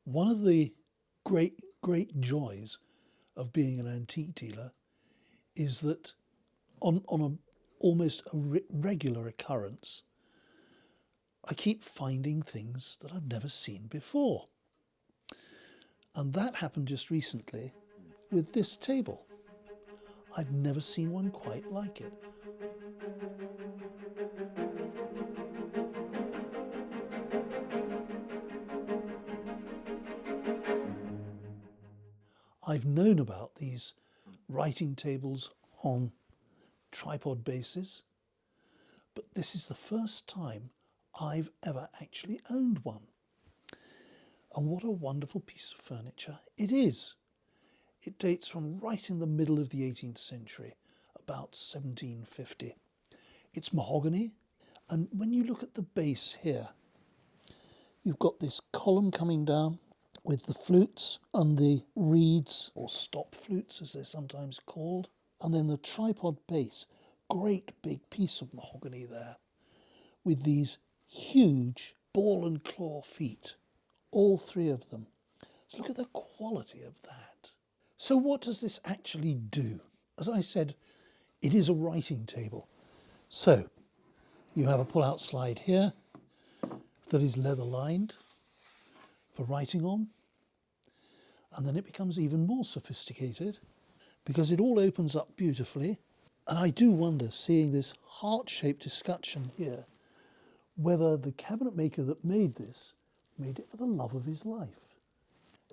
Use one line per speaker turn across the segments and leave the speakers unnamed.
One of the great joys of being an antique dealer is that on almost a regular occurrence, I keep finding things that I've never seen before. And that happened just recently with this table. I've never seen one quite like it. I've known about these writing tables on tripod bases, but this is the first time I've ever actually owned one. And what a wonderful piece of furniture it is. It dates from right in the middle of the 18th century, about 1750. It's mahogany, and when you look at the base here, you've got this column coming down with the flutes and the reeds, or stop flutes as they're sometimes called, and then the tripod base, great big piece of mahogany there, with these huge ball and claw feet, all three of them. So look at the quality of that. So what does this actually do? As I said, it is a writing table. So you have a pull-out slide here that is leather lined for writing on. And then it becomes even more sophisticated because it all opens up beautifully. And I do wonder, seeing this heart-shaped escutcheon here, whether the cabinet maker that made this made it for the love of his life.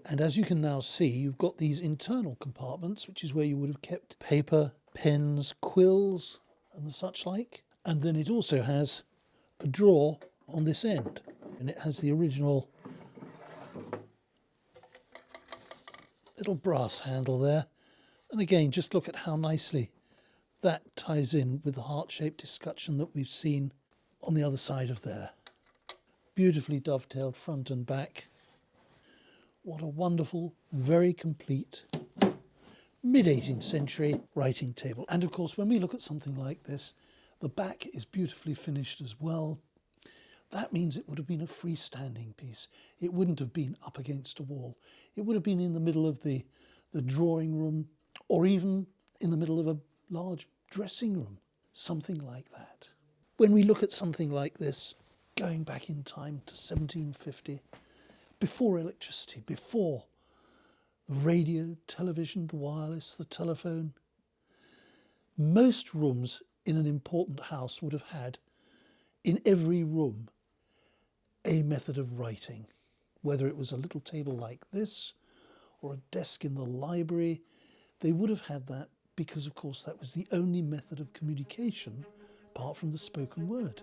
And as you can now see, you've got these internal compartments, which is where you would have kept paper, pens, quills, and the such like. And then it also has a drawer on this end. And it has the original little brass handle there. And again, just look at how nicely that ties in with the heart-shaped escutcheon that we've seen on the other side of there. Beautifully dovetailed front and back. What a wonderful, very complete mid-18th century writing table. And of course, when we look at something like this, the back is beautifully finished as well. That means it would have been a freestanding piece. It wouldn't have been up against a wall. It would have been in the middle of the drawing room, or even in the middle of a large dressing room, something like that. When we look at something like this, going back in time to 1750, before electricity, before the radio, television, the wireless, the telephone, most rooms in an important house would have had, in every room, a method of writing, whether it was a little table like this or a desk in the library. They would have had that because, of course, that was the only method of communication apart from the spoken word.